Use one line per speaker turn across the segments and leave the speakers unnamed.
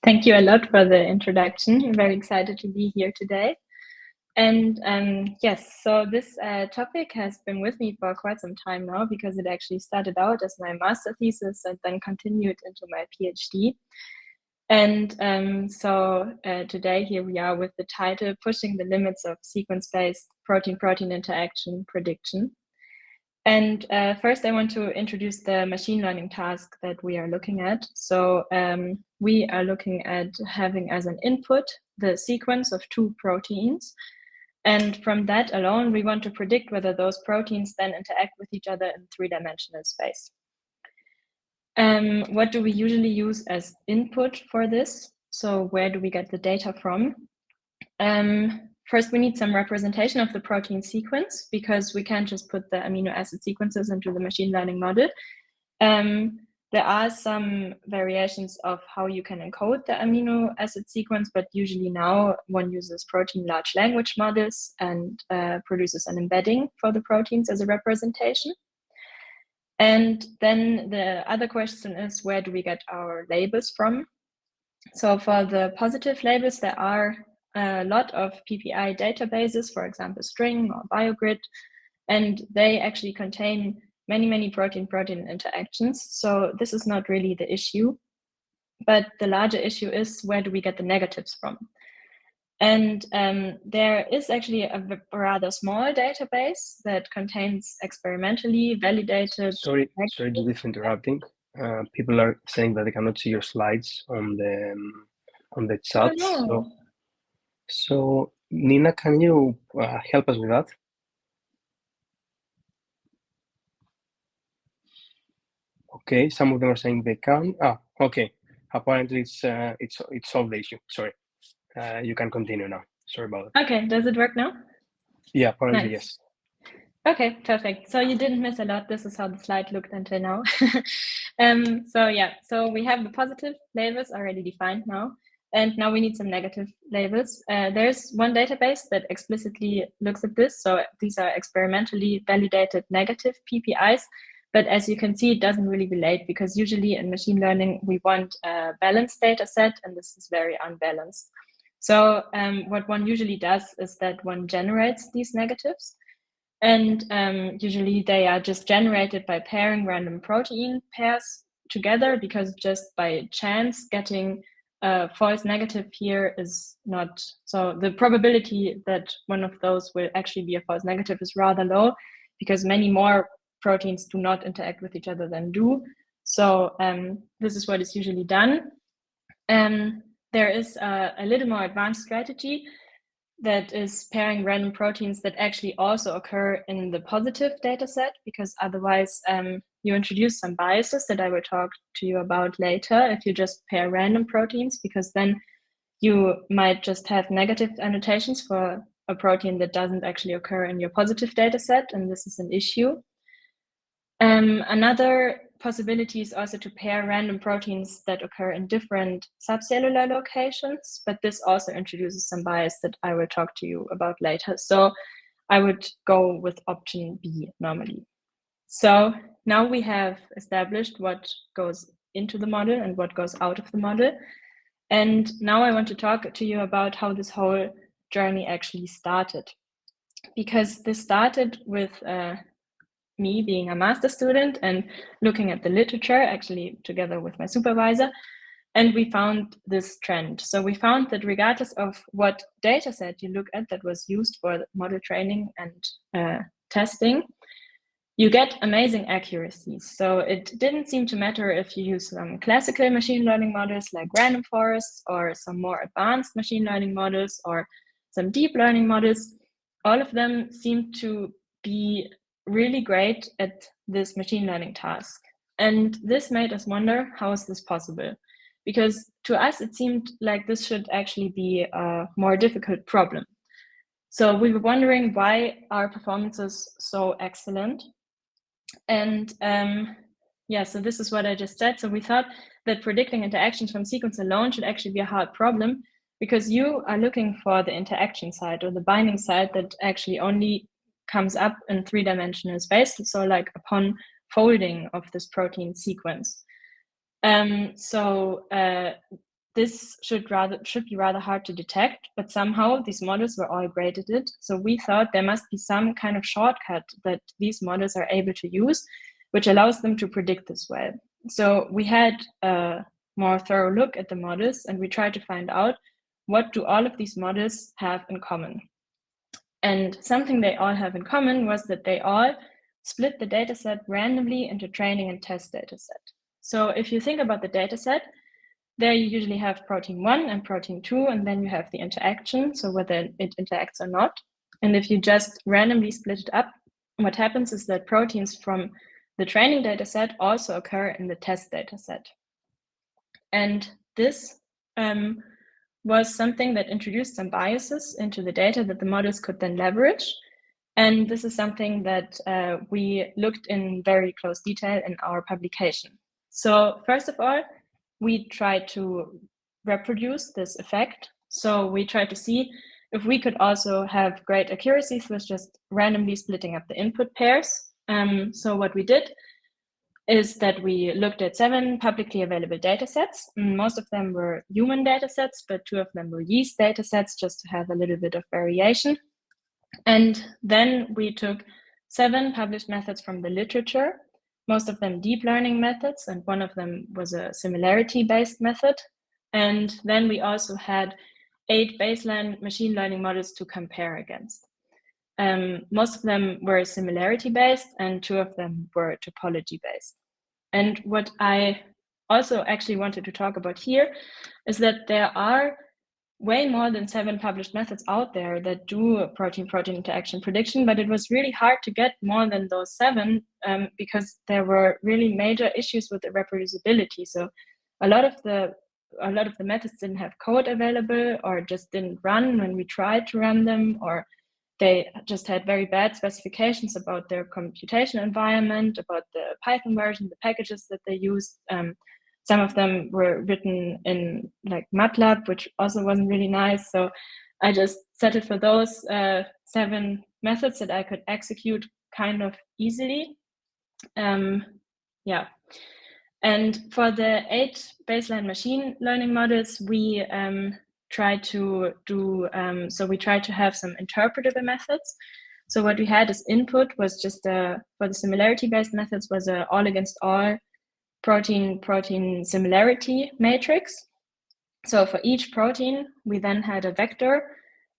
Thank you a lot for the introduction. I'm very excited to be here today. And yes, so this topic has been with me for quite some time now because it actually started out as my master thesis and then continued into my PhD. And so today here we are with the title, Pushing the Limits of Sequence-Based Protein-Protein Interaction Prediction. And first, I want to introduce the machine learning task that we are looking at. So we are looking at having as an input the sequence of 2 proteins. And from that alone, we want to predict whether those proteins then interact with each other in 3-dimensional space. What do we usually use as input for this? So where do we get the data from? First, we need some representation of the protein sequence because we can't just put the amino acid sequences into the machine learning model. There are some variations of how you can encode the amino acid sequence, but usually now one uses protein large language models and produces an embedding for the proteins as a representation. And then the other question is, where do we get our labels from? So for the positive labels, there are a lot of PPI databases, for example, String or BioGrid, and they actually contain many protein-protein interactions. So this is not really the issue, but the larger issue is where do we get the negatives from? And there is actually a rather small database that contains experimentally validated.
Sorry, Judith, for interrupting. People are saying that they cannot see your slides on the chat.
Oh, no.
So Nina, can you help us with that? Okay, some of them are saying they can. Okay. Apparently, it's solved the issue. Sorry. You can continue now. Sorry about that.
Okay, does it work now?
Yeah, apparently
Nice.
yes.
Okay, perfect. So you didn't miss a lot. This is how the slide looked until now. So yeah, so we have the positive labels already defined now. And now we need some negative labels. There's one database that explicitly looks at this. So these are experimentally validated negative PPIs. But as you can see, it doesn't really relate because usually in machine learning, we want a balanced data set, and this is very unbalanced. So what one usually does is that one generates these negatives. And usually they are just generated by pairing random protein pairs together, because just by chance getting a false negative here is not, so the probability that one of those will actually be a false negative is rather low, because many more proteins do not interact with each other than do. So this is what is usually done. There is a little more advanced strategy that is pairing random proteins that actually also occur in the positive data set, because otherwise you introduce some biases that I will talk to you about later if you just pair random proteins, because then you might just have negative annotations for a protein that doesn't actually occur in your positive data set, and this is an issue. Another possibility is also to pair random proteins that occur in different subcellular locations, but this also introduces some bias that I will talk to you about later. So I would go with option B normally. So now we have established what goes into the model and what goes out of the model. And now I want to talk to you about how this whole journey actually started. Because this started with me being a master student and looking at the literature, actually together with my supervisor, and we found this trend. So we found that regardless of what data set you look at that was used for model training and testing, you get amazing accuracies. So it didn't seem to matter if you use some classical machine learning models like random forests, or some more advanced machine learning models, or some deep learning models. All of them seem to be really great at this machine learning task. And this made us wonder, how is this possible? Because to us, it seemed like this should actually be a more difficult problem. So we were wondering, why are performances so excellent? And yeah, so this is what I just said. So we thought that predicting interactions from sequence alone should actually be a hard problem, because you are looking for the interaction side or the binding side that actually only comes up in 3-dimensional space, so like upon folding of this protein sequence. So this should be rather hard to detect, but somehow these models were all graded it. So we thought there must be some kind of shortcut that these models are able to use, which allows them to predict this well. So we had a more thorough look at the models, and we tried to find out what do all of these models have in common. And something they all have in common was that they all split the dataset randomly into training and test dataset. So if you think about the dataset, there you usually have protein 1 and protein 2, and then you have the interaction, so whether it interacts or not. And if you just randomly split it up, what happens is that proteins from the training dataset also occur in the test dataset. And this was something that introduced some biases into the data that the models could then leverage. And this is something that we looked in very close detail in our publication. So first of all, we tried to reproduce this effect. So we tried to see if we could also have great accuracies with just randomly splitting up the input pairs. So what we did is that we looked at 7 publicly available datasets. Most of them were human datasets, but 2 of them were yeast datasets, just to have a little bit of variation. And then we took 7 published methods from the literature, most of them deep learning methods, and one of them was a similarity-based method. And then we also had 8 baseline machine learning models to compare against. Most of them were similarity-based, and 2 of them were topology-based. And what I also actually wanted to talk about here is that there are way more than 7 published methods out there that do a protein-protein interaction prediction, but it was really hard to get more than those 7 because there were really major issues with the reproducibility. So a lot of the methods didn't have code available, or just didn't run when we tried to run them, or they just had very bad specifications about their computation environment, about the Python version, the packages that they used. Some of them were written in like MATLAB, which also wasn't really nice. So I just settled for those 7 methods that I could execute kind of easily. Yeah. And for the 8 baseline machine learning models, we tried to do, so we tried to have some interpretable methods. So what we had as input was just for the similarity-based methods was a all against all protein similarity matrix. So for each protein, we then had a vector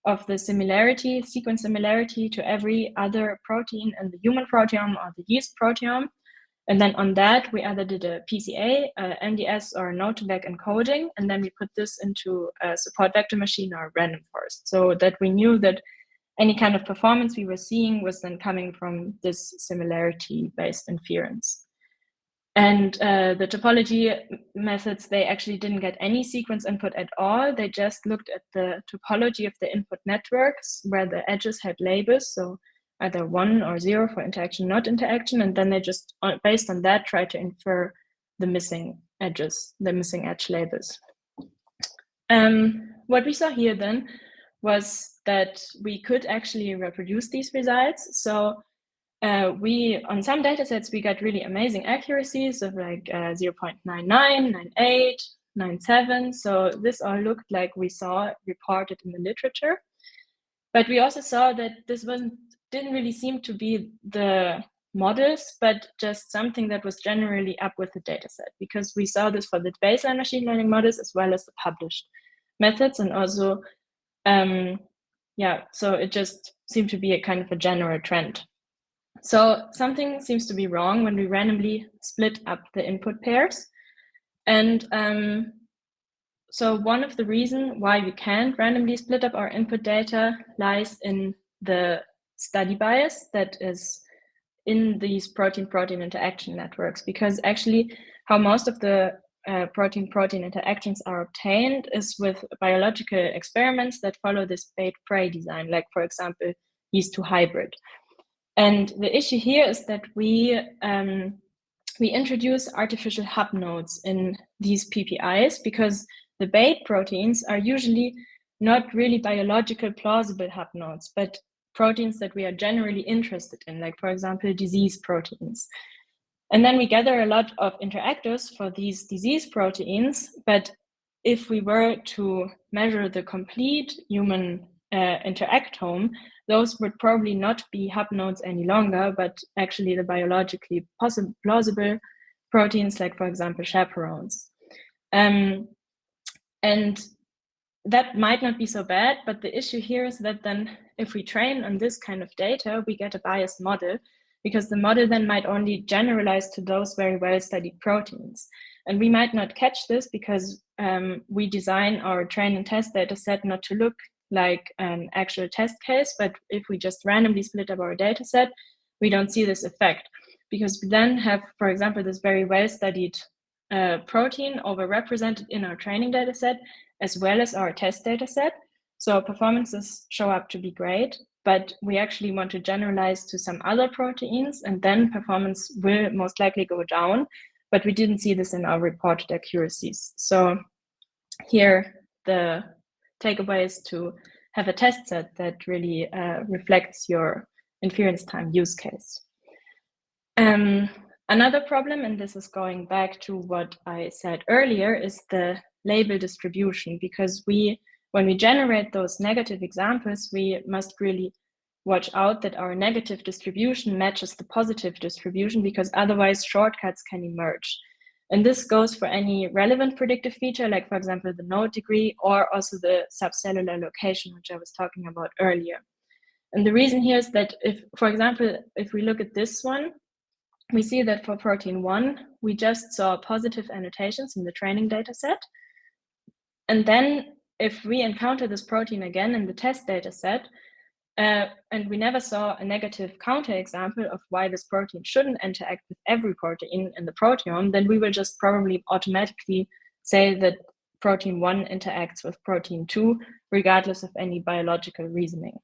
of the similarity, sequence similarity to every other protein in the human proteome or the yeast proteome. And then on that, we either did a PCA, MDS, or Node-to-Vec encoding, and then we put this into a support vector machine or random forest, so that we knew that any kind of performance we were seeing was then coming from this similarity-based inference. And the topology methods, they actually didn't get any sequence input at all. They just looked at the topology of the input networks where the edges had labels, so either 1 or 0 for interaction, not interaction, and then they just, based on that, try to infer the missing edges, the missing edge labels. What we saw here then was that we could actually reproduce these results. So on some datasets, we got really amazing accuracies of like 0.99, 98, 97. So this all looked like we saw reported in the literature. But we also saw that this didn't really seem to be the models, but just something that was generally up with the dataset, because we saw this for the baseline machine learning models as well as the published methods. And also, so it just seemed to be a kind of a general trend. So something seems to be wrong when we randomly split up the input pairs. And so one of the reasons why we can't randomly split up our input data lies in the study bias that is in these protein-protein interaction networks, because actually how most of the protein-protein interactions are obtained is with biological experiments that follow this bait-prey design, like for example, yeast-2 hybrid. And the issue here is that we introduce artificial hub nodes in these PPIs because the bait proteins are usually not really biological plausible hub nodes, but proteins that we are generally interested in, like for example, disease proteins. And then we gather a lot of interactors for these disease proteins, but if we were to measure the complete human interactome, those would probably not be hub nodes any longer, but actually the biologically plausible proteins, like, for example, chaperones. And that might not be so bad, but the issue here is that then if we train on this kind of data, we get a biased model, because the model then might only generalize to those very well-studied proteins. And we might not catch this because we design our train and test data set not to look like an actual test case, but if we just randomly split up our data set, we don't see this effect, because we then have, for example, this very well-studied protein overrepresented in our training data set, as well as our test data set. So performances show up to be great, but we actually want to generalize to some other proteins, and then performance will most likely go down, but we didn't see this in our reported accuracies. So here the takeaway is to have a test set that really reflects your inference time use case. Another problem, and this is going back to what I said earlier, is the label distribution, because when we generate those negative examples, we must really watch out that our negative distribution matches the positive distribution, because otherwise shortcuts can emerge. And this goes for any relevant predictive feature, like, for example, the node degree, or also the subcellular location, which I was talking about earlier. And the reason here is that if, for example, if we look at this one, we see that for protein 1, we just saw positive annotations in the training data set. And then if we encounter this protein again in the test data set, and we never saw a negative counterexample of why this protein shouldn't interact with every protein in the proteome, then we will just probably automatically say that protein 1 interacts with protein 2, regardless of any biological reasoning.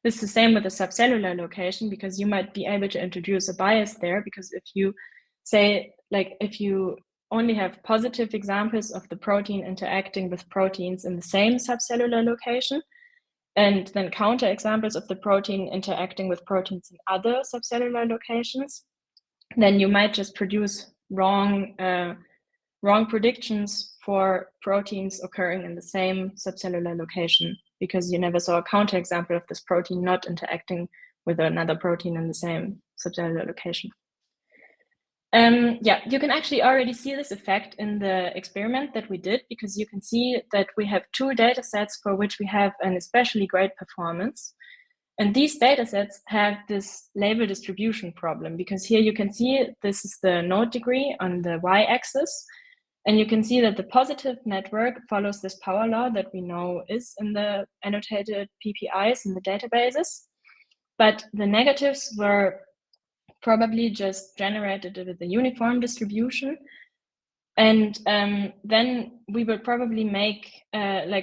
This is the same with the subcellular location, because you might be able to introduce a bias there, because if you say, like, if you only have positive examples of the protein interacting with proteins in the same subcellular location, and then counter examples of the protein interacting with proteins in other subcellular locations, then you might just produce wrong predictions for proteins occurring in the same subcellular location, because you never saw a counterexample of this protein not interacting with another protein in the same subcellular location. Yeah, you can actually already see this effect in the experiment that we did, because you can see that we have 2 data sets for which we have an especially great performance. And these data sets have this label distribution problem, because here you can see this is the node degree on the y-axis. And you can see that the positive network follows this power law that we know is in the annotated PPIs in the databases. But the negatives were probably just generated with a uniform distribution. And then we will probably make,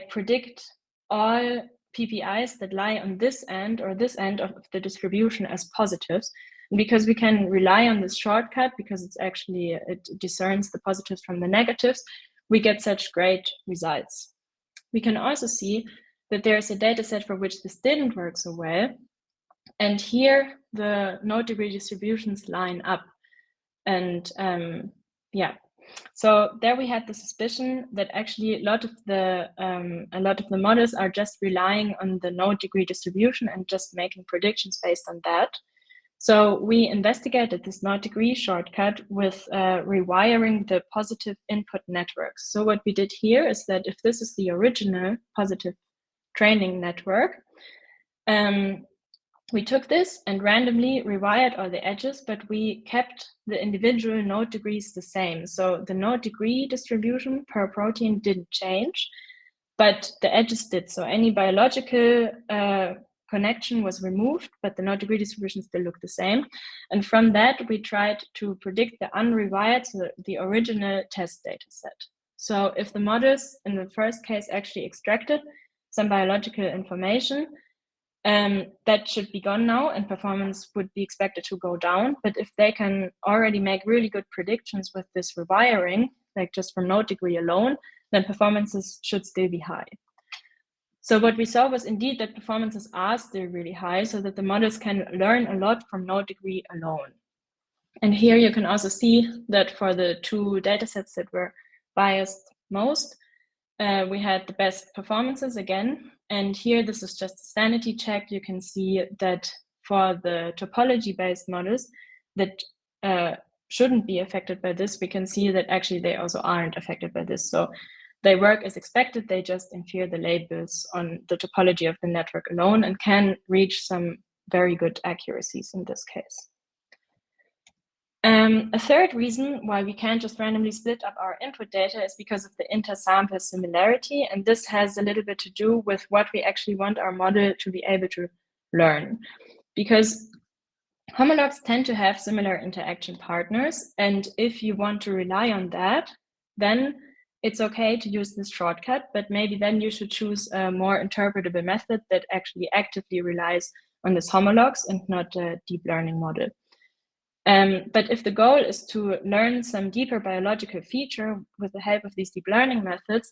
predict all PPIs that lie on this end or this end of the distribution as positives. And because we can rely on this shortcut, because it's actually, it discerns the positives from the negatives, we get such great results. We can also see that there's a data set for which this didn't work so well. And here the node degree distributions line up. And yeah, so there we had the suspicion that actually a lot of the models are just relying on the node degree distribution and just making predictions based on that. So we investigated this node degree shortcut with rewiring the positive input networks. So what we did here is that if this is the original positive training network, we took this and randomly rewired all the edges, but we kept the individual node degrees the same. So the node degree distribution per protein didn't change, but the edges did. So any biological connection was removed, but the node degree distribution still looked the same. And from that, we tried to predict the unrewired, so the original test data set. So if the models in the first case actually extracted some biological information, that should be gone now, and performance would be expected to go down. But if they can already make really good predictions with this rewiring, like just from node degree alone, then performances should still be high. So what we saw was indeed that performances are still really high, so that the models can learn a lot from node degree alone. And here you can also see that for the 2 datasets that were biased most. We had the best performances again. And here, this is just a sanity check. You can see that for the topology-based models that shouldn't be affected by this, we can see that actually they also aren't affected by this. So they work as expected. They just infer the labels on the topology of the network alone and can reach some very good accuracies in this case. A third reason why we can't just randomly split up our input data is because of the inter-sample similarity. And this has a little bit to do with what we actually want our model to be able to learn. Because homologs tend to have similar interaction partners. And if you want to rely on that, then it's okay to use this shortcut, but maybe then you should choose a more interpretable method that actually actively relies on this homologs and not a deep learning model. But if the goal is to learn some deeper biological feature with the help of these deep learning methods,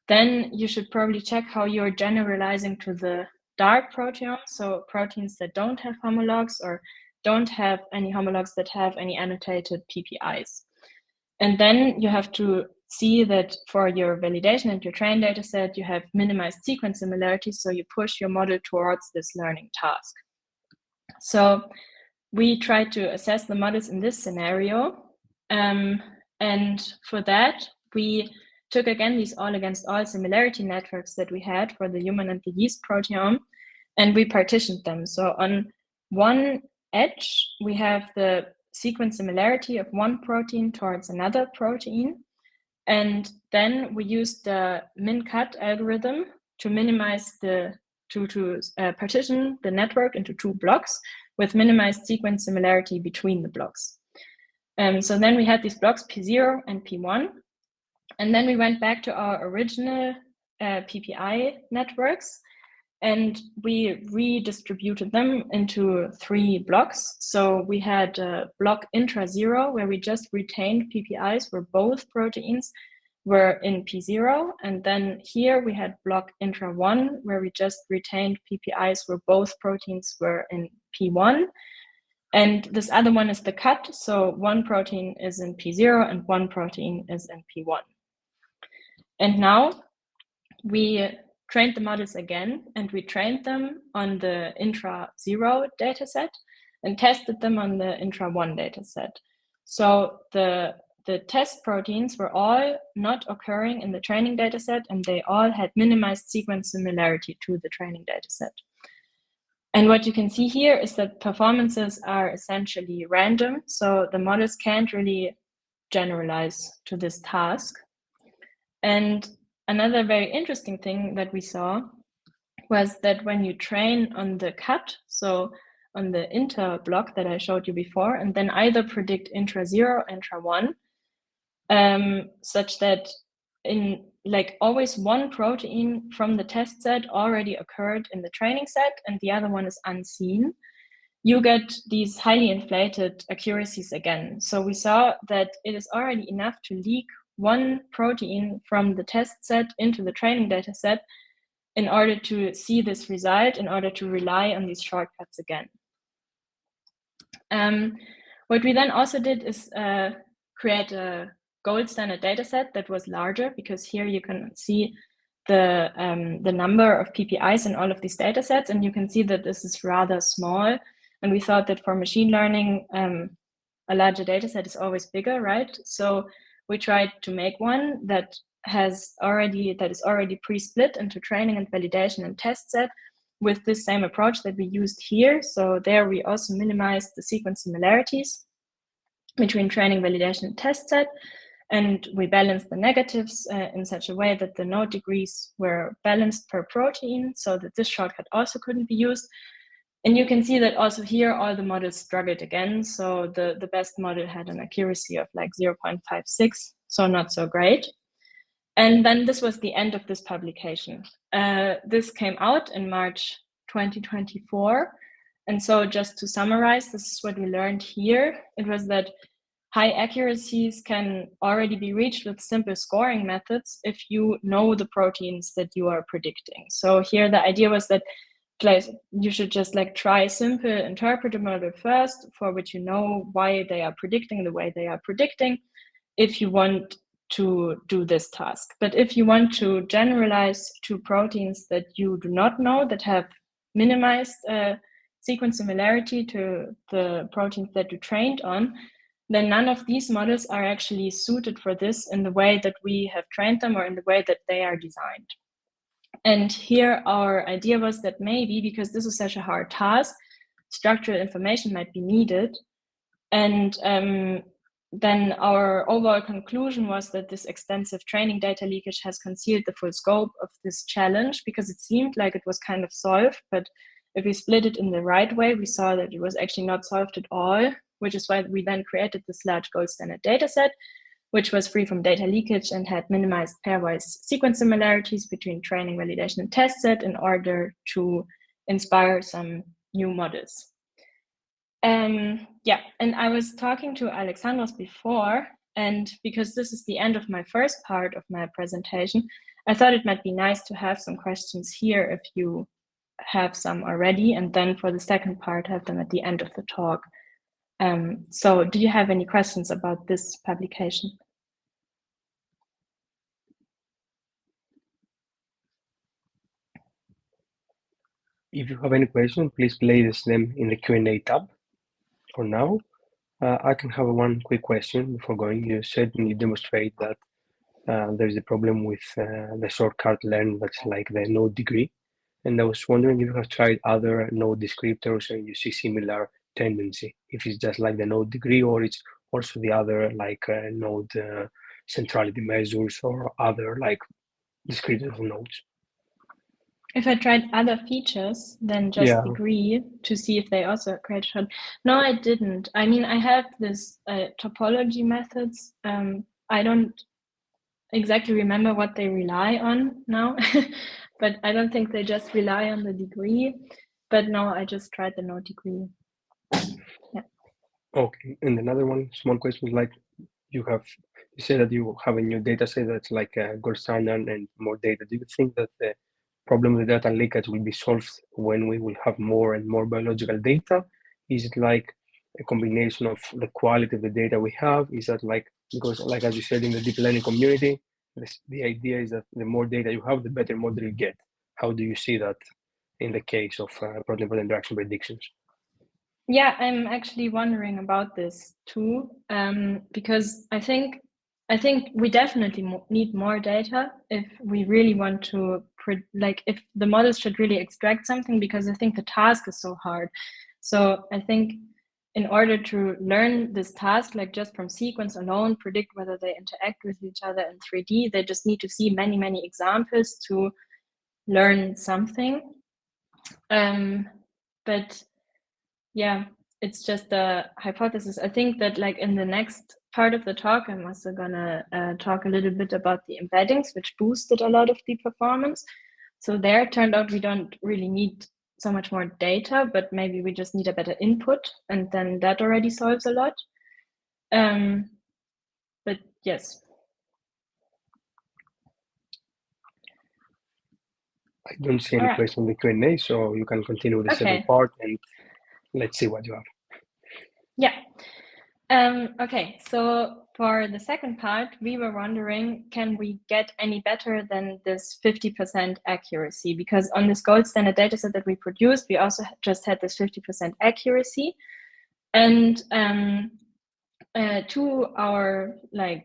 then you should probably check how you're generalizing to the dark proteomes, so proteins that don't have homologs or don't have any homologs that have any annotated PPIs. And then you have to see that for your validation and your trained data set, you have minimized sequence similarities, so you push your model towards this learning task. So we tried to assess the models in this scenario. And for that, we took again these all against all similarity networks that we had for the human and the yeast proteome, and we partitioned them. So on one edge, we have the sequence similarity of one protein towards another protein. And then we used the min-cut algorithm to minimize partition the network into two blocks with minimized sequence similarity between the blocks. So then we had these blocks P0 and P1. And then we went back to our original PPI networks and we redistributed them into 3 blocks. So we had block intra-0 where we just retained PPIs where both proteins were in P0. And then here we had block intra-1 where we just retained PPIs where both proteins were in P1. And this other one is the cut. So one protein is in P0 and one protein is in P1. And now we trained the models again, and we trained them on the intra-0 dataset and tested them on the intra-1 dataset. So the test proteins were all not occurring in the training dataset, and they all had minimized sequence similarity to the training dataset. And what you can see here is that performances are essentially random, so the models can't really generalize to this task. And another very interesting thing that we saw was that when you train on the cut, so on the inter block that I showed you before, and then either predict intra-0, intra-1, such that in like always one protein from the test set already occurred in the training set and the other one is unseen, you get these highly inflated accuracies again. So we saw that it is already enough to leak one protein from the test set into the training data set in order to see this result, in order to rely on these shortcuts again. What we then also did is create a gold standard data set that was larger, because here you can see the number of PPIs in all of these data sets, and you can see that this is rather small. And we thought that for machine learning, a larger data set is always bigger, right? So we tried to make one that is already pre-split into training and validation and test set with this same approach that we used here. So there we also minimized the sequence similarities between training, validation, and test set. And we balanced the negatives in such a way that the node degrees were balanced per protein so that this shortcut also couldn't be used. And you can see that also here, all the models struggled again. So the best model had an accuracy of like 0.56, so not so great. And then this was the end of this publication. This came out in March 2024. And so just to summarize, this is what we learned here. It was that high accuracies can already be reached with simple scoring methods if you know the proteins that you are predicting. So here the idea was that you should just like try simple interpreter model first, for which you know why they are predicting the way they are predicting. If you want to do this task. But if you want to generalize to proteins that you do not know, that have minimized sequence similarity to the proteins that you trained on, then none of these models are actually suited for this in the way that we have trained them or in the way that they are designed. And here our idea was that maybe because this is such a hard task, structural information might be needed. And then our overall conclusion was that this extensive training data leakage has concealed the full scope of this challenge, because it seemed like it was kind of solved, but if we split it in the right way, we saw that it was actually not solved at all, which is why we then created this large gold standard data set, which was free from data leakage and had minimized pairwise sequence similarities between training, validation, and test set in order to inspire some new models. Yeah, and I was talking to Alexandros before, and because this is the end of my first part of my presentation, I thought it might be nice to have some questions here if you have some already, and then for the second part, have them at the end of the talk. So do you have any questions about this publication?
If you have any questions, please place them in the Q&A tab. For now, I can have one quick question before going. You certainly demonstrate that there's a problem with the shortcut learn, that's like the node degree. And I was wondering if you have tried other node descriptors and you see similar tendency, if it's just like the node degree or it's also the other like node centrality measures or other like descriptors of nodes.
If I tried other features than just degree to see if they also create short. No, I didn't. I mean, I have this topology methods. I don't exactly remember what they rely on now, but I don't think they just rely on the degree. But no, I just tried the node degree. Yeah.
Okay, and another one small question is like you say that you have a new data set that's like a gold standard and more data. Do you think that the problem with data leakage will be solved when we will have more and more biological data? Is it like a combination of the quality of the data we have? Is that like, because like as you said in the deep learning community, the idea is that the more data you have, the better model you get. How do you see that in the case of protein-protein interaction predictions?
Yeah, I'm actually wondering about this too, because I think we definitely need more data if we really want to, like, if the models should really extract something, because I think the task is so hard. So I think in order to learn this task, like just from sequence alone, predict whether they interact with each other in 3D, they just need to see many, many examples to learn something. But yeah, it's just a hypothesis. I think that like in the next part of the talk, I'm also gonna talk a little bit about the embeddings, which boosted a lot of the performance. So there it turned out we don't really need so much more data, but maybe we just need a better input, and then that already solves a lot. But yes.
I don't see any question in the Q&A, so you can continue with the second part and let's see what you have.
Yeah. Okay, so for the second part, we were wondering, can we get any better than this 50% accuracy? Because on this gold standard dataset that we produced, we also just had this 50% accuracy. And to our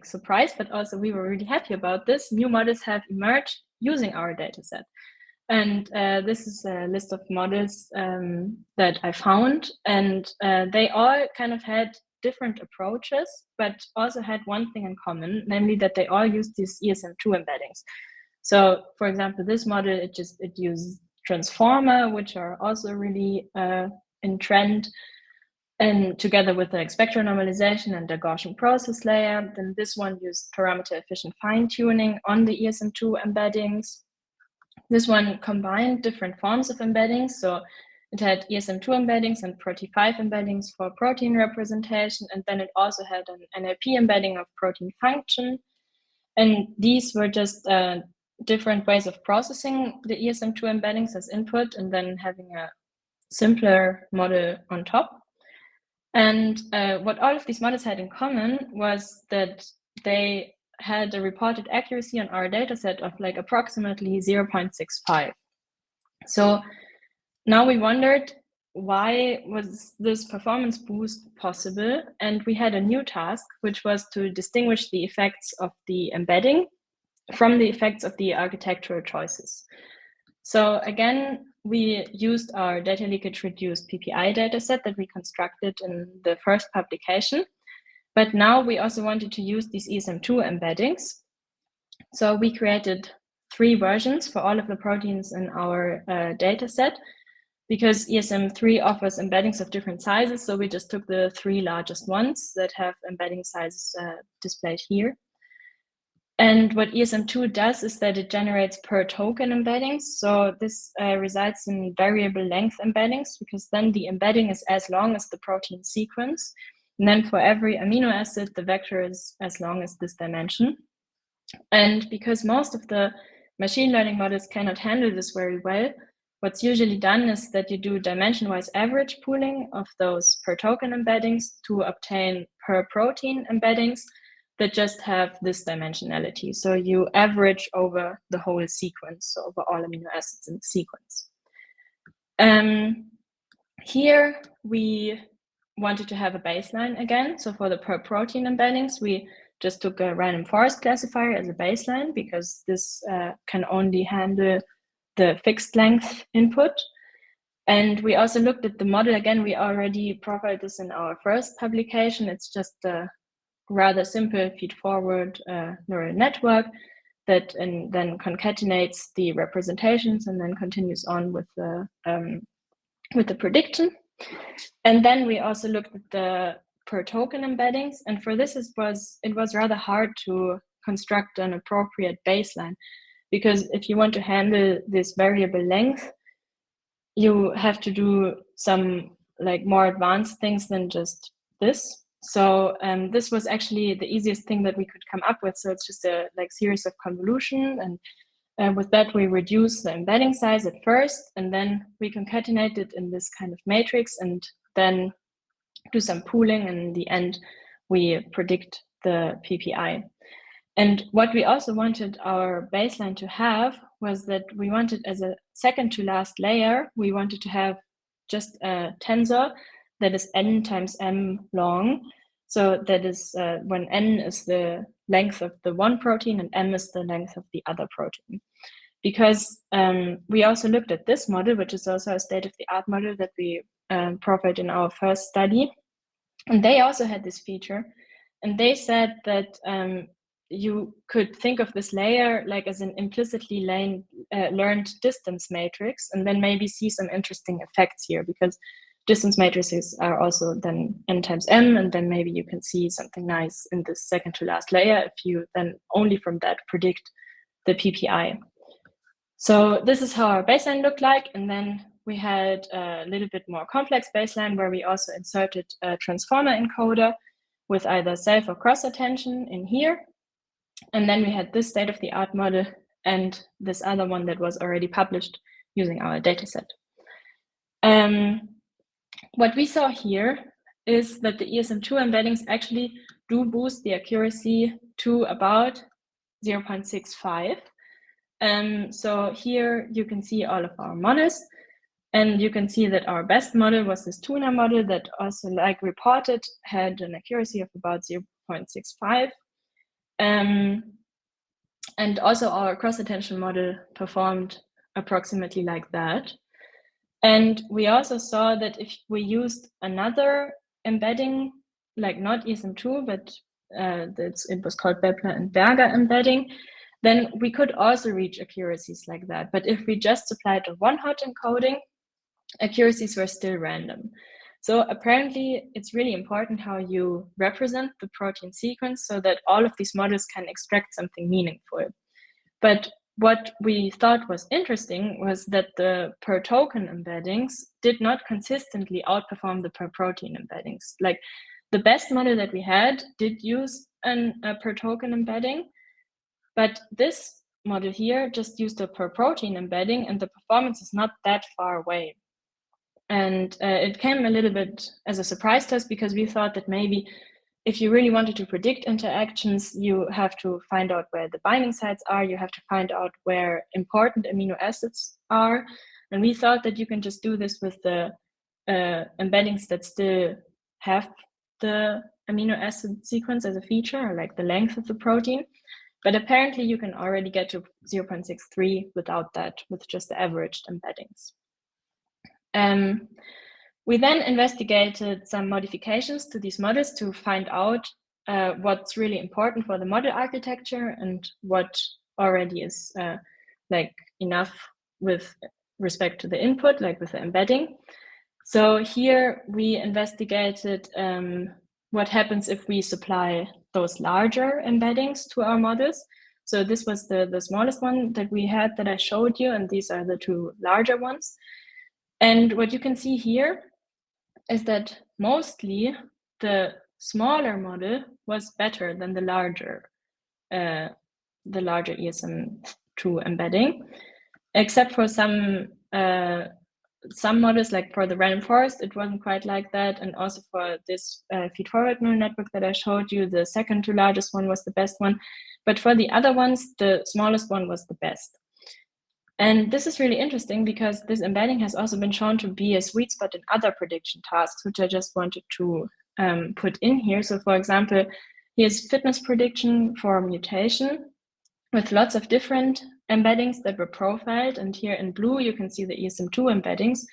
surprise, but also we were really happy about this, new models have emerged using our dataset. And this is a list of models that I found, and they all kind of had different approaches, but also had one thing in common, namely that they all used these ESM2 embeddings. So, for example, this model, it uses transformer, which are also really in trend, and together with the spectral normalization and the Gaussian process layer. Then this one used parameter efficient fine tuning on the ESM2 embeddings. This one combined different forms of embeddings. So it had ESM2 embeddings and Prote5 embeddings for protein representation. And then it also had an NLP embedding of protein function. And these were just different ways of processing the ESM2 embeddings as input and then having a simpler model on top. And what all of these models had in common was that they had a reported accuracy on our data set of like approximately 0.65. So now we wondered, why was this performance boost possible? And we had a new task, which was to distinguish the effects of the embedding from the effects of the architectural choices. So again, we used our data leakage reduced PPI dataset that we constructed in the first publication. But now we also wanted to use these ESM2 embeddings. So we created 3 versions for all of the proteins in our dataset, because ESM3 offers embeddings of different sizes. So we just took the 3 largest ones that have embedding sizes displayed here. And what ESM2 does is that it generates per token embeddings. So this results in variable length embeddings, because then the embedding is as long as the protein sequence. And then for every amino acid, the vector is as long as this dimension. And because most of the machine learning models cannot handle this very well, what's usually done is that you do dimension-wise average pooling of those per token embeddings to obtain per protein embeddings that just have this dimensionality. So you average over the whole sequence, so over all amino acids in the sequence. Here we wanted to have a baseline again. So for the per protein embeddings, we just took a random forest classifier as a baseline, because this can only handle the fixed length input. And we also looked at the model again. We already profiled this in our first publication. It's just a rather simple feed-forward neural network that then concatenates the representations and then continues on with the prediction. And then we also looked at the per token embeddings. And for this, it was rather hard to construct an appropriate baseline, because if you want to handle this variable length, you have to do some like more advanced things than just this. So this was actually the easiest thing that we could come up with. So it's just a like series of convolution, and with that we reduce the embedding size at first, and then we concatenate it in this kind of matrix, and then do some pooling, and in the end we predict the PPI. And what we also wanted our baseline to have was that we wanted, as a second to last layer, we wanted to have just a tensor that is n times m long. So that is when n is the length of the one protein and m is the length of the other protein. Because we also looked at this model, which is also a state-of-the-art model that we profiled in our first study. And they also had this feature. And they said that you could think of this layer like as an implicitly learned distance matrix, and then maybe see some interesting effects here, because distance matrices are also then n times m, and then maybe you can see something nice in this second to last layer if you then only from that predict the PPI. So this is how our baseline looked like. And then we had a little bit more complex baseline where we also inserted a transformer encoder with either self or cross attention in here. And then we had this state-of-the-art model and this other one that was already published using our dataset. What we saw here is that the ESM2 embeddings actually do boost the accuracy to about 0.65. So here you can see all of our models, and you can see that our best model was this tuna model that also, like reported, had an accuracy of about 0.65. And also our cross-attention model performed approximately like that. And we also saw that if we used another embedding, like not ESM2, but it was called Bepler and Berger embedding, then we could also reach accuracies like that. But if we just applied a one-hot encoding, accuracies were still random. So apparently it's really important how you represent the protein sequence so that all of these models can extract something meaningful. But what we thought was interesting was that the per token embeddings did not consistently outperform the per protein embeddings. Like the best model that we had did use a per token embedding, but this model here just used a per protein embedding, and the performance is not that far away. And it came a little bit as a surprise to us, because we thought that maybe if you really wanted to predict interactions, you have to find out where the binding sites are, you have to find out where important amino acids are. And we thought that you can just do this with the embeddings that still have the amino acid sequence as a feature, or like the length of the protein. But apparently you can already get to 0.63 without that, with just the averaged embeddings. We then investigated some modifications to these models to find out what's really important for the model architecture and what already is like enough with respect to the input, like with the embedding. So here we investigated what happens if we supply those larger embeddings to our models. So this was the smallest one that we had that I showed you, and these are the two larger ones. And what you can see here is that mostly the smaller model was better than the larger ESM2 embedding, except for some models, like for the random forest, it wasn't quite like that. And also for this feed-forward neural network that I showed you, the second to largest one was the best one. But for the other ones, the smallest one was the best. And this is really interesting because this embedding has also been shown to be a sweet spot in other prediction tasks, which I just wanted to put in here. So for example, here's fitness prediction for mutation with lots of different embeddings that were profiled. And here in blue, you can see the ESM2 embeddings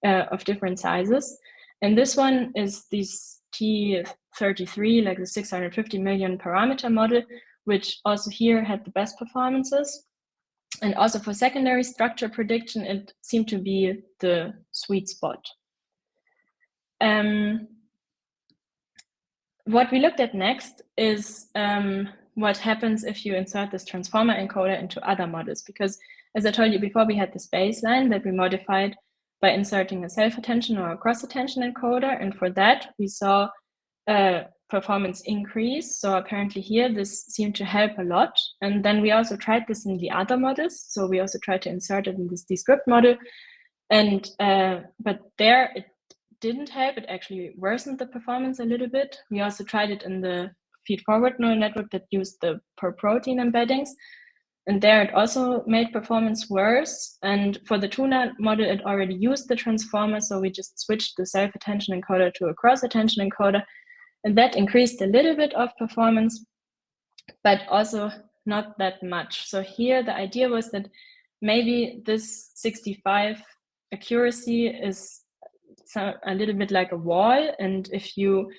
of different sizes. And this one is this T33, like the 650 million parameter model, which also here had the best performances. And also for secondary structure prediction, it seemed to be the sweet spot. What we looked at next is what happens if you insert this transformer encoder into other models. Because as I told you before, we had this baseline that we modified by inserting a self-attention or a cross-attention encoder. And for that, we saw a performance increase. So apparently here, this seemed to help a lot. And then we also tried this in the other models. So we also tried to insert it in this descript model. And but there it didn't help. It actually worsened the performance a little bit. We also tried it in the feed-forward neural network that used the per protein embeddings. And there it also made performance worse. And for the tuna model, it already used the transformer. So we just switched the self-attention encoder to a cross-attention encoder. And that increased a little bit of performance, but also not that much. So here the idea was that maybe this 65 accuracy is a little bit like a wall. And if you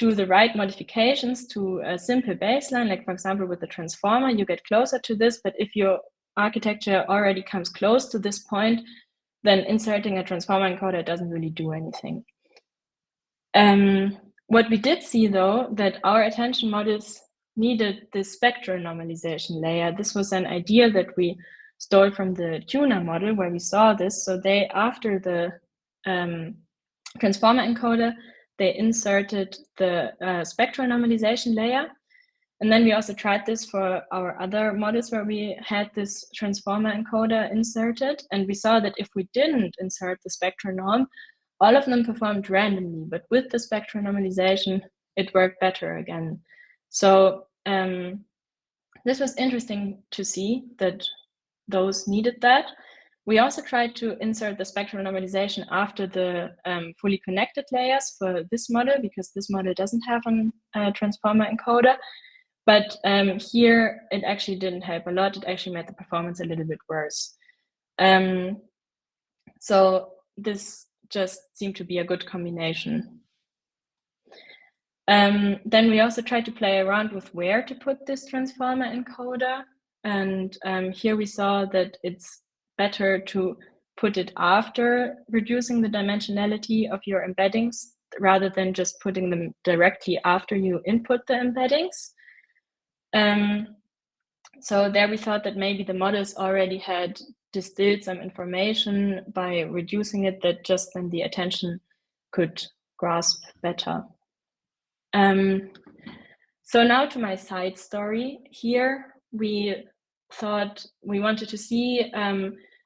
do the right modifications to a simple baseline, like for example with the transformer, you get closer to this. But if your architecture already comes close to this point, then inserting a transformer encoder doesn't really do anything. What we did see, though, that our attention models needed this spectral normalization layer. This was an idea that we stole from the tuna model where we saw this. So they, after the transformer encoder, they inserted the spectral normalization layer. And then we also tried this for our other models where we had this transformer encoder inserted. And we saw that if we didn't insert the spectral norm, all of them performed randomly, but with the spectral normalization, it worked better again. So this was interesting to see that those needed that. We also tried to insert the spectral normalization after the fully connected layers for this model, because this model doesn't have a transformer encoder. But here, it actually didn't help a lot. It actually made the performance a little bit worse. So this just seemed to be a good combination. Then we also tried to play around with where to put this transformer encoder. And here we saw that it's better to put it after reducing the dimensionality of your embeddings rather than just putting them directly after you input the embeddings. So there we thought that maybe the models already had distilled some information by reducing it that just then the attention could grasp better. So now to my side story. Here we thought we wanted to see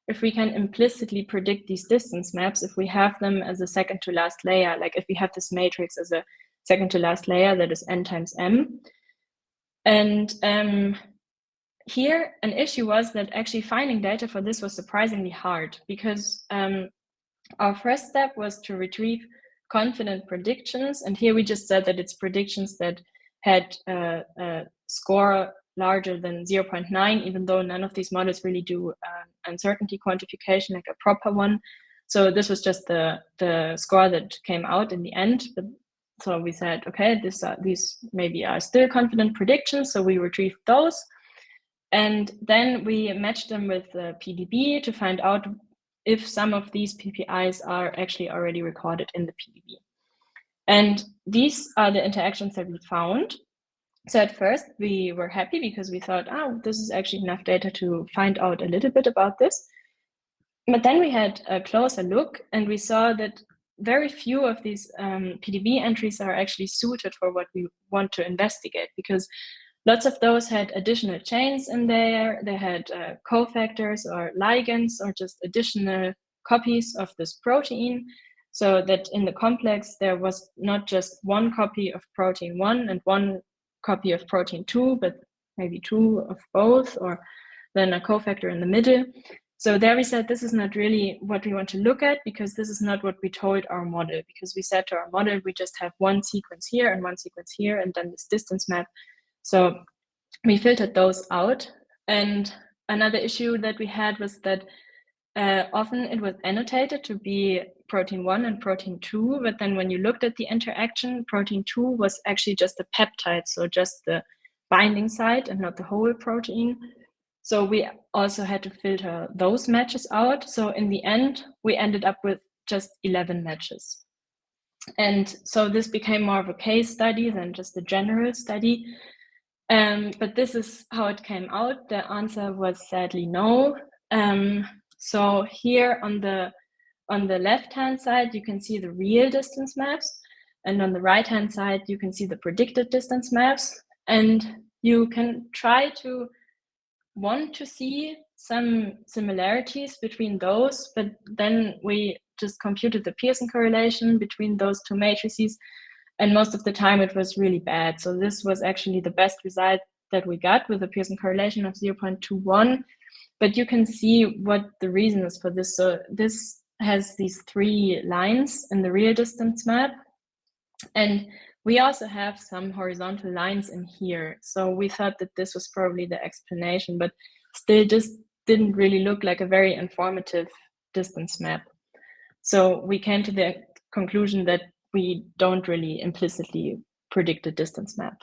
if we can implicitly predict these distance maps if we have them as a second to last layer, like if we have this matrix as a second to last layer, that is n times m. And here an issue was that actually finding data for this was surprisingly hard, because our first step was to retrieve confident predictions. And here we just said that it's predictions that had a score larger than 0.9, even though none of these models really do uncertainty quantification like a proper one. So this was just the score that came out in the end. But so we said, okay, these maybe are still confident predictions. So we retrieved those. And then we matched them with the PDB to find out if some of these PPIs are actually already recorded in the PDB. And these are the interactions that we found. So at first we were happy because we thought, oh, this is actually enough data to find out a little bit about this. But then we had a closer look and we saw that very few of these PDB entries are actually suited for what we want to investigate, because lots of those had additional chains in there. They had cofactors or ligands or just additional copies of this protein, so that in the complex there was not just one copy of protein 1 and one copy of protein 2, but maybe 2 of both, or then a cofactor in the middle. So there we said this is not really what we want to look at, because this is not what we told our model, because we said to our model we just have one sequence here and one sequence here and then this distance map. So we filtered those out. And another issue that we had was that often it was annotated to be protein 1 and protein 2, but then when you looked at the interaction, protein 2 was actually just a peptide, so just the binding site and not the whole protein. So we also had to filter those matches out. So in the end, we ended up with just 11 matches. And so this became more of a case study than just a general study. But this is how it came out. The answer was sadly no. So here on the left-hand side, you can see the real distance maps. And on the right-hand side, you can see the predicted distance maps. And you can try to want to see some similarities between those, but then we just computed the Pearson correlation between those two matrices, and most of the time it was really bad. So this was actually the best result that we got with a Pearson correlation of 0.21, but you can see what the reason is for this. So this has these 3 lines in the real distance map, and we also have some horizontal lines in here. So we thought that this was probably the explanation, but still just didn't really look like a very informative distance map. So we came to the conclusion that we don't really implicitly predict a distance map.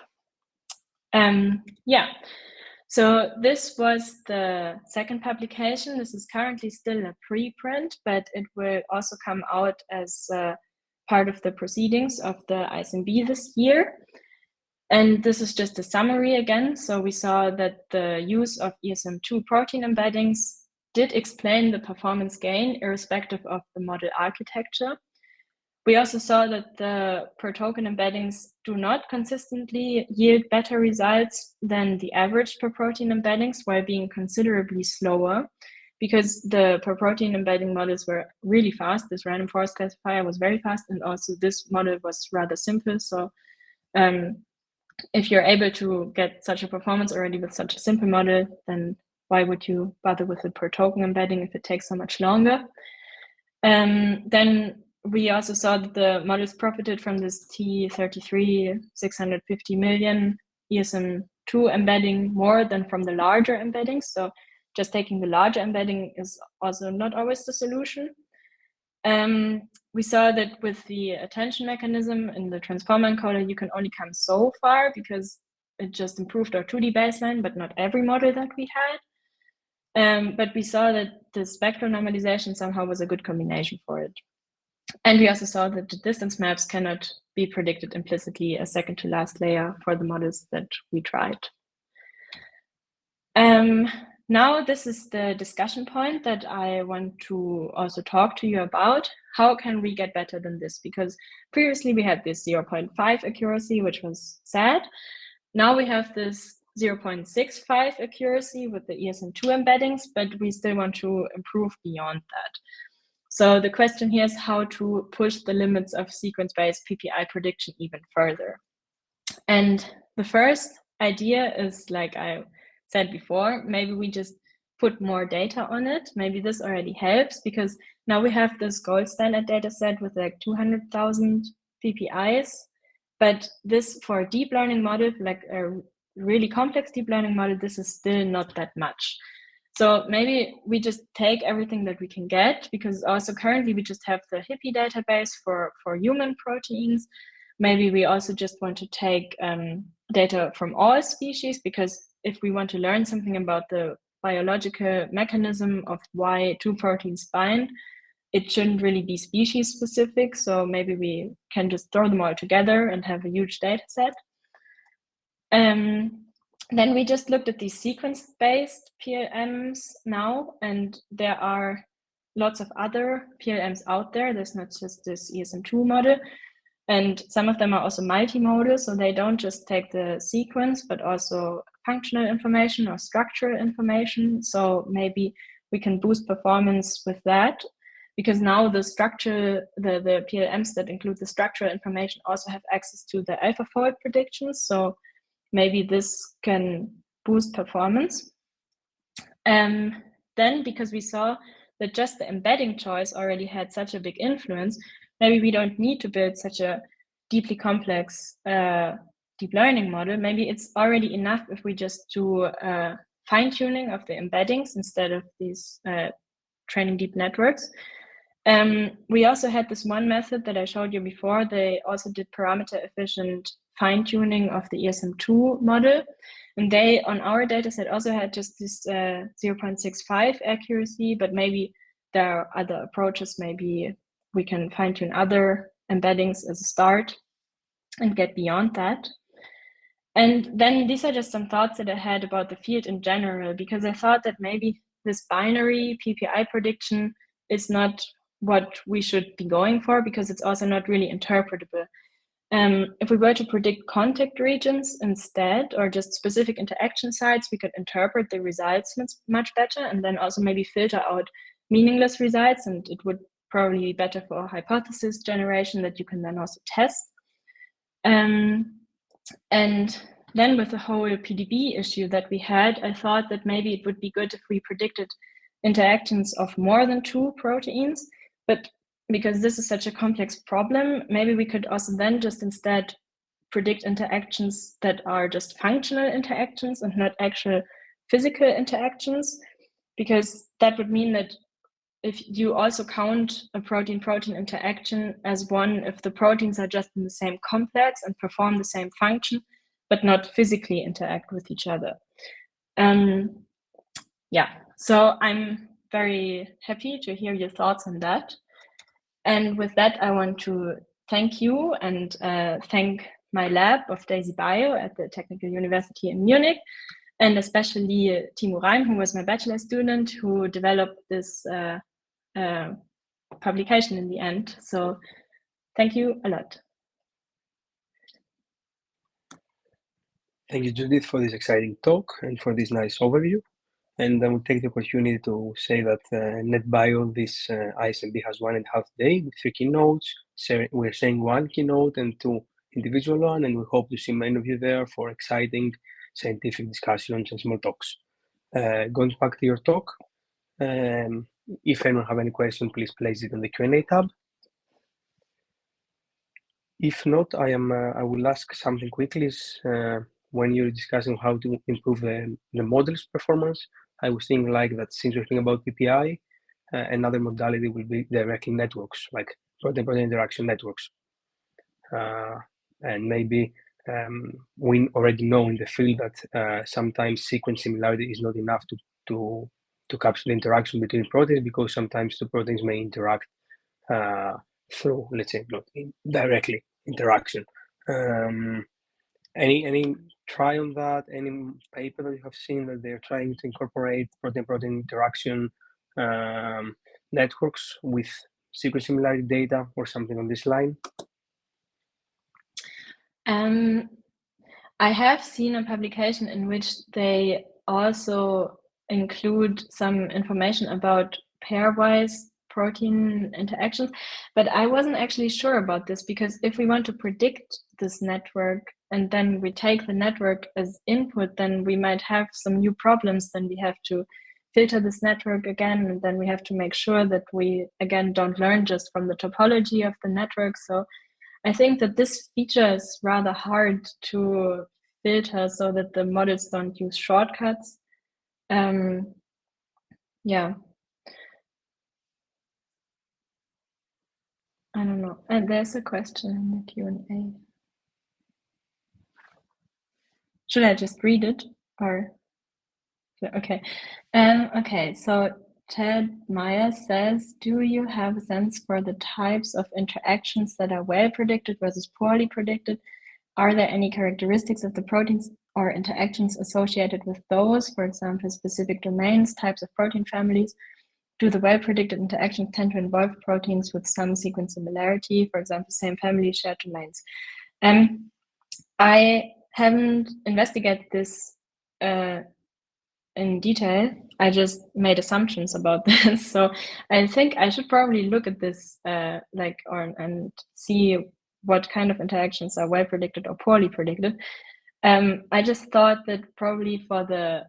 Yeah, so this was the second publication. This is currently still a preprint, but it will also come out as part of the proceedings of the ISMB this year. And this is just a summary again. So we saw that the use of ESM2 protein embeddings did explain the performance gain irrespective of the model architecture. We also saw that the per token embeddings do not consistently yield better results than the average per protein embeddings, while being considerably slower, because the per protein embedding models were really fast. This random forest classifier was very fast, and also this model was rather simple. So if you're able to get such a performance already with such a simple model, then why would you bother with the per token embedding if it takes so much longer? Then we also saw that the models profited from this T33 650 million ESM2 embedding more than from the larger embeddings. So just taking the larger embedding is also not always the solution. We saw that with the attention mechanism in the transformer encoder, you can only come so far because it just improved our 2D baseline, but not every model that we had. But we saw that the spectral normalization somehow was a good combination for it. And we also saw that the distance maps cannot be predicted implicitly as second to last layer for the models that we tried. Now this is the discussion point that I want to also talk to you about. How can we get better than this? Because previously we had this 0.5 accuracy, which was sad. Now we have this 0.65 accuracy with the ESM2 embeddings, but we still want to improve beyond that. So the question here is how to push the limits of sequence-based PPI prediction even further. And the first idea is, like I said before, maybe we just put more data on it. Maybe this already helps, because now we have this gold standard data set with like 200,000 PPIs. But this, for a deep learning model, like a really complex deep learning model, this is still not that much. So maybe we just take everything that we can get, because also currently we just have the HIPPY database for human proteins. Maybe we also just want to take data from all species, because if we want to learn something about the biological mechanism of why two proteins bind, it shouldn't really be species specific. So maybe we can just throw them all together and have a huge data set. Then we just looked at these sequence-based PLMs now, and there are lots of other PLMs out there. There's not just this ESM2 model, and some of them are also multimodal, so they don't just take the sequence, but also functional information or structural information. So maybe we can boost performance with that, because now the PLMs that include the structural information also have access to the AlphaFold predictions. So maybe this can boost performance. Then, because we saw that just the embedding choice already had such a big influence, maybe we don't need to build such a deeply complex deep learning model. Maybe it's already enough if we just do fine-tuning of the embeddings instead of these training deep networks. We also had this one method that I showed you before. They also did parameter efficient fine-tuning of the ESM2 model. And they, on our dataset, also had just this 0.65 accuracy, but maybe there are other approaches. Maybe we can fine-tune other embeddings as a start and get beyond that. And then these are just some thoughts that I had about the field in general, because I thought that maybe this binary PPI prediction is not what we should be going for, because it's also not really interpretable. If we were to predict contact regions instead, or just specific interaction sites, we could interpret the results much better, and then also maybe filter out meaningless results, and it would probably be better for hypothesis generation that you can then also test. And then with the whole PDB issue that we had, I thought that maybe it would be good if we predicted interactions of more than two proteins, but because this is such a complex problem, maybe we could also then just instead predict interactions that are just functional interactions and not actual physical interactions, because that would mean that if you also count a protein-protein interaction as one if the proteins are just in the same complex and perform the same function, but not physically interact with each other. Yeah, so I'm very happy to hear your thoughts on that. And with that, I want to thank you and thank my lab of DaisyBio at the Technical University in Munich, and especially Timo Reim, who was my bachelor student, who developed this publication in the end. So thank you a lot.
Thank you, Judith, for this exciting talk and for this nice overview. And I will take the opportunity to say that NetBio, this ISMB, has 1.5 days with 3 keynotes. So we're saying 1 keynote and 2 individual one, and we hope to see many of you there for exciting scientific discussions and small talks. Going back to your talk, if anyone have any question, please place it in the Q&A tab. If not, I will ask something quickly. When you're discussing how to improve the model's performance, I was thinking like that since we're thinking about PPI, another modality will be directly networks, like protein-protein interaction networks. And maybe we already know in the field that sometimes sequence similarity is not enough to capture the interaction between proteins, because sometimes the proteins may interact through, let's say, not directly interaction. Any try on that? Any paper that you have seen that they're trying to incorporate protein-protein interaction networks with sequence similarity data or something on this line?
I have seen a publication in which they also include some information about pairwise protein interactions, but I wasn't actually sure about this, because if we want to predict this network and then we take the network as input, then we might have some new problems. Then we have to filter this network again, and then we have to make sure that we again don't learn just from the topology of the network. So I think that this feature is rather hard to filter so that the models don't use shortcuts. Yeah, I don't know. And there's a question in the Q&A. Should I just read it, or? Okay. Okay, so Ted Meyer says, do you have a sense for the types of interactions that are well predicted versus poorly predicted? Are there any characteristics of the proteins or interactions associated with those, for example, specific domains, types of protein families? Do the well-predicted interactions tend to involve proteins with some sequence similarity, for example, same family, shared domains? I haven't investigated this in detail. I just made assumptions about this. So I think I should probably look at this and see what kind of interactions are well predicted or poorly predicted. I just thought that probably for the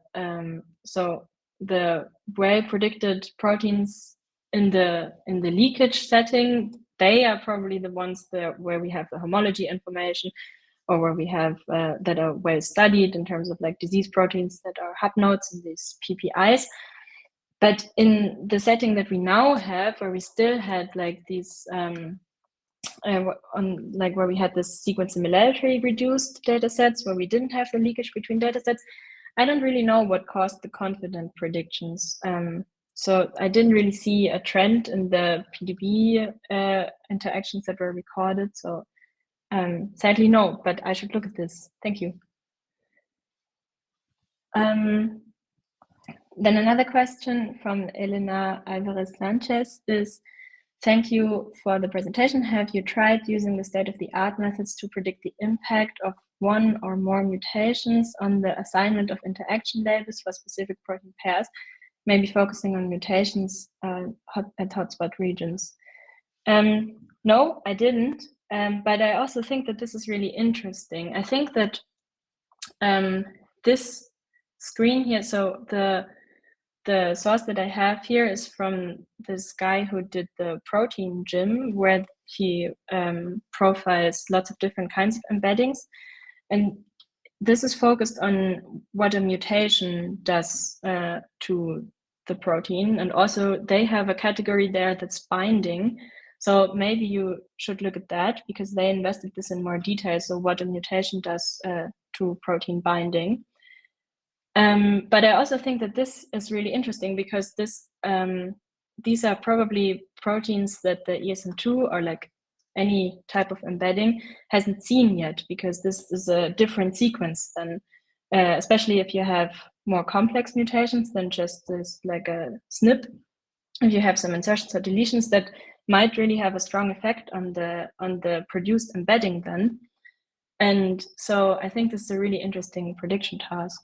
well predicted proteins in the leakage setting, they are probably the ones where we have the homology information, or where we have that are well studied in terms of like disease proteins that are hub nodes in these PPIs. But in the setting that we now have, where we still had like these where we had this sequence similarity reduced data sets, where we didn't have the leakage between data sets, I don't really know what caused the confident predictions. So I didn't really see a trend in the PDB interactions that were recorded. So sadly, no, but I should look at this. Thank you. Then another question from Elena Alvarez Sanchez is, thank you for the presentation. Have you tried using the state-of-the-art methods to predict the impact of one or more mutations on the assignment of interaction labels for specific protein pairs, maybe focusing on mutations at hotspot regions? No, I didn't. But I also think that this is really interesting. I think that this screen here, so the source that I have here is from this guy who did the protein gym, where he profiles lots of different kinds of embeddings. And this is focused on what a mutation does to the protein. And also they have a category there that's binding. So maybe you should look at that, because they invested this in more detail. So what a mutation does to protein binding. But I also think that this is really interesting, because these are probably proteins that the ESM2 or like any type of embedding hasn't seen yet, because this is a different sequence than, especially if you have more complex mutations than just this like a SNP. If you have some insertions or deletions that might really have a strong effect on the produced embedding then. And so I think this is a really interesting prediction task.